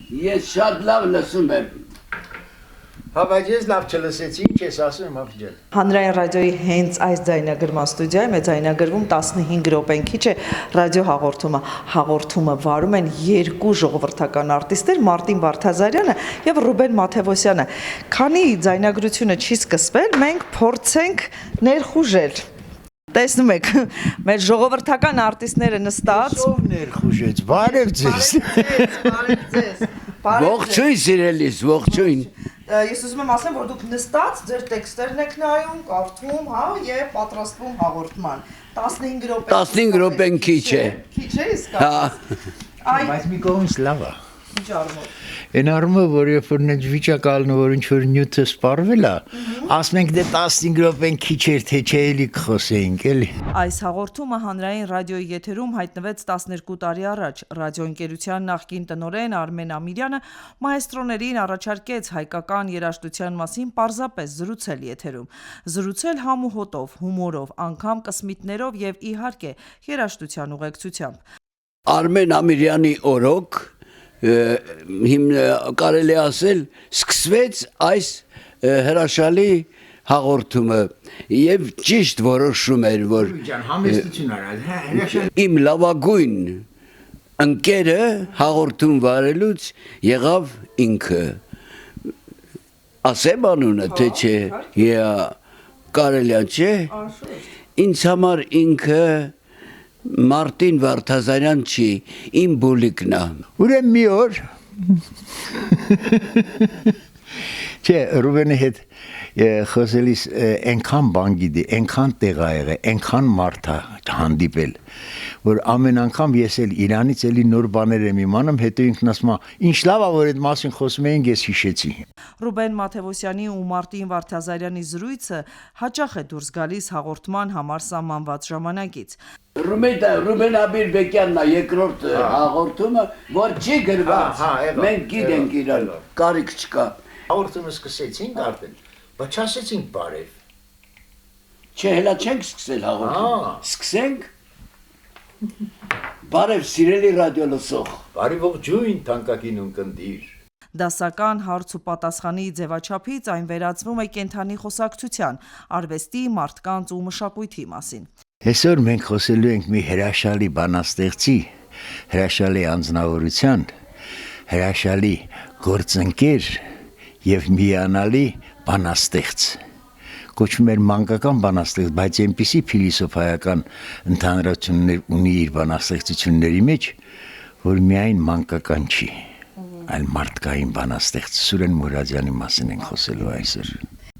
Ես շատ լավ լսում եմ։ Հա, բայց ես լավ չլսեցի, ինչ ես ասում, ապջան։ Հանրային ռադիոյի հենց այս ձայնագրման ստուդիայում է ձայնագրվում 15 րոպեն քիչ է ռադիո հաղորդումը։ Հաղորդումը վարում են երկու ժողովրդական արտիստներ՝ Մարտին Վարդազարյանը եւ Ռուբեն Մաթևոսյանը։ Քանի ձայնագրությունը չի սկսվել, մենք փորձենք ներխուժել։ Տեսնում եք, մեր ժողովրդական արտիստները նստած։ Ով ներխուժեց, բարև ձեզ։ Բարև ձեզ։ Ողջույն սիրելիս, ողջույն։ Ես ուզում եմ ասեմ, որ դուք նստած ձեր տեքստերն եք նայում, կարդում, հա, եւ պատրաստվում հաղորդման։ 15 րոպե։ 15 րոպեն քիչ է։ Քիչ է իսկապես։ Հա։ Բայց մի կողմից լավ է։ Ինչ արմով։ Այն առումով, որ երբ որ նույն վիճակալն որ ինչ որ նյութը սպառվել է, ասում ենք դե 15 րոպեն քիչ էր, թե չէ էլի կխոսեինք, էլի։ Այս հաղորդումը հանրային ռադիոյի եթերում հայտնվեց 12 տարի առաջ։ Ռադիոընկերության նախկին տնօրեն Արմեն Ամիրյանը մայստրոներին առաջարկեց հայկական երաժշտության մասին պարզապես զրուցել եթերում։ Զրուցել համ ու հոտով, հումորով, անգամ կսմիթներով եւ իհարկե երաժշտության ուղեկցությամբ։ Արմեն Ամիրյանի օրոք կարելի ասել սկսվեց այս հրաշալի հաղորդումը եւ ճիշտ որոշում էր, որ Համեստություն արած, իմ լավագույն ընկերը հաղորդում վարելուց եղավ ինքը։ Ասեմ անունը, թե չէ, կարելի է, չէ։ Ինձ համար ինքը Մարտին Վարդազարյան չի, իմ բուլիկն է։ Ուրեմն մի օր Չէ, Ռուբենի հետ խոսելիս այնքան բան գիտի, այնքան տեղ ա եղել, այնքան մարդ ա հանդիպել, որ ամեն անգամ ես էլ Իրանից էլի նոր բաներ եմ իմանում, հետո ինքն ասում է, ինչ լավ ա, որ այդ մասին խոսում էինք, ես հիշեցի։ Ռուբեն Մաթևոսյանի ու Մարտին Վարդազարյանի զրույցը հաճախ է դուրս գալիս հաղորդման համար սահմանված ժամանակից։ Ռուբեն Աբիրբեկյանն է երկրորդ հաղորդումը, որ չի գրված, մենք գիտենք իրան, կարիք չկա։ Հաղորդումը սկսեցինք արդեն, բայց չասեցինք բարև։ Չէ, հելա չենք սկսել հաղորդումը։ Սկսենք։ Բարև սիրելի ռադիո լսող։ Բարի ողջույն թանկագին ունկնդիր։ Դասական հարց ու պատասխանի ձևաչափից այն վերածվում է կենթանի խոսակցության, արվեստի, մարդկանց ու մշակույթի մասին։ Այսօր մենք խոսելու ենք մի հրաշալի բանաստեղծի, հրաշալի անձնավորության, հրաշալի գործընկեր եւ միանալի բանաստեղծ։ Կոչվում էր մանկական բանաստեղծ, բայց այնպիսի փիլիսոփայական ընդհանրություններ ունի իր բանաստեղծությունների մեջ, որ միայն մանկական չի, այլ մարդկային բանաստեղծ Սուրեն Մուրադյանի մասին ենք խոսելու այսօր։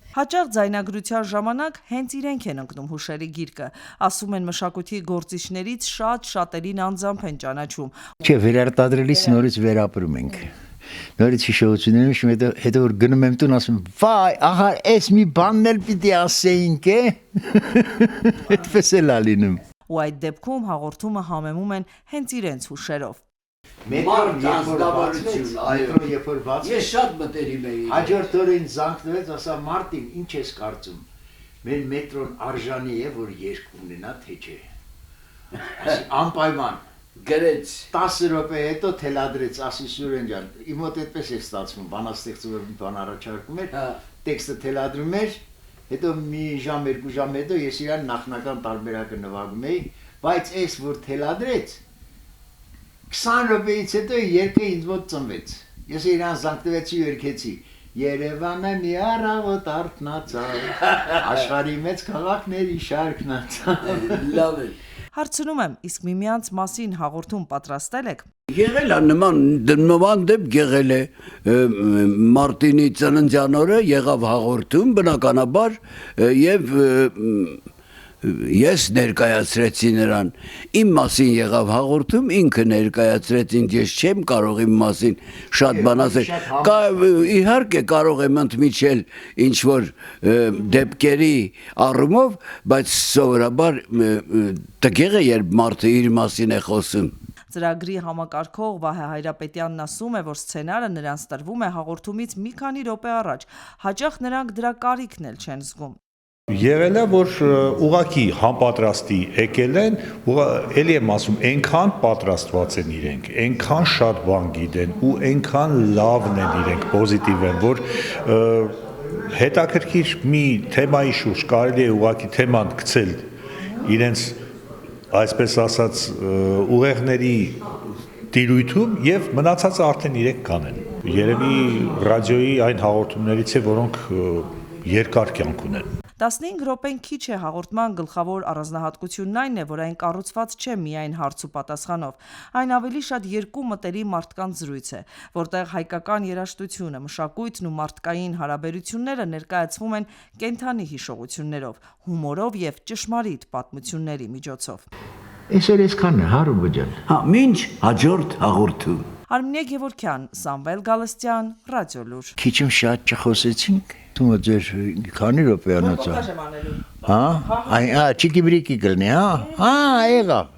Հաճախ ձայնագրության ժամանակ հենց իրենք են ընկնում հուշերի գիրկը, ասում են մշակույթի գործիչներից շատերին անձամբ են ճանաչում։ Չէ, վերարտադրելիս նորից վերապրում ենք։ Նորից հիշողություններում շում հետո որ գնում եմ տուն ասում վայ, ահա այս մի բանն էլ պիտի ասեինք, է։ Այդպես էլ ա լինում։ Ու այդ դեպքում հաղորդումը համեմում են հենց իրենց հուշերով։ Մարդ անձնավորություն, երբ որ բացվեց, ես շատ մտերիմ էի։ հաջորդ օրը ինձ զանգվեց, ասա Մարտին, ինչ ես կարծում։ Մեր մետրոն արժանի է, որ երկ ունենա, թե չէ։ Ասի անպայման։ Գրեց 10 րոպե հետո թելադրեց, ասի Սուրեն ջան, իմ մոտ այդպես է ստացվում, բանաստեղծը որ մի բան առաջարկում էր, տեքստը թելադրում էր, հետո մի ժամ, 2 ժամ հետո ես իրան նախնական տարբերակը նվագում էի, բայց այս որ թելադրեց 20 րոպեից հետո երգը ինձ մոտ ծնվեց։ Ես իրան զանգվեցի ու երգեցի. Երևանը մի առավոտ արթնացավ, աշխարհի մեծ քաղաքների շարքն անցավ։ լավ է։ Հարցնում եմ, իսկ միմյանց մասին հաղորդում պատրաստել եք։ Եղել է նման դեպք եղել է Մարտինի ծննդյան օրը եղավ հաղորդում բնականաբար եւ ես ներկայացրեցի նրան, իմ մասին եղավ հաղորդում, ինքը ներկայացրեց ինձ, ես չեմ կարող իմ մասին շատ բան ասել, իհարկե կարող եմ ընդմիջել ինչ-որ դեպքերի առումով, բայց սովորաբար տգեղ է, երբ մարդը իր մասին է խոսում։ Ծրագրի համակարգող Վահե Հայրապետյանն ասում է, որ սցենարը նրանց տրվում է հաղորդումից մի քանի րոպե առաջ, հաճախ նրանք դրա կարիքն էլ չեն զգում։ Եղել է, որ ուղակի համապատրաստի եկել են, էլի եմ ասում, այնքան պատրաստված են իրենք, այնքան շատ բան գիտեն ու այնքան լավն են իրենք, պոզիտիվ են, որ հետաքրքիր մի թեմայի շուրջ կարելի է ուղակի թեման գցել իրենց, այսպես ասած, ուղեղների տիրույթում եւ մնացածը արդեն իրենք կանեն։ Երևի ռադիոյի այն հաղորդումներից է, որոնք երկար կյանք ունեն։ 15 րոպեն քիչ է հաղորդման գլխավոր առանձնահատկությունն այն է, որ այն կառուցված չէ միայն հարց ու պատասխանով, այն ավելի շատ երկու մտերիմ մարդկանց զրույց է, որտեղ հայկական երաժշտությունը, մշակույթն ու մարդկային հարաբերությունները ներկայացվում են կենդանի հիշողություններով, հումորով եւ ճշմարիտ պատմությունների միջոցով։ Այսօր այսքանն է, Հարուն ջան։ Հա, ինչ հաջորդ հաղորդում։ Արմինե Գևորգյան, Սամվել Գալստյան, Ռադիոլուր։ Քիչում շատ չխոսեցինք, դու ձեր քանի րոպեանոց։ Հա, այ, չիկի բրիկի կլնի, հա։ Հա, եղավ։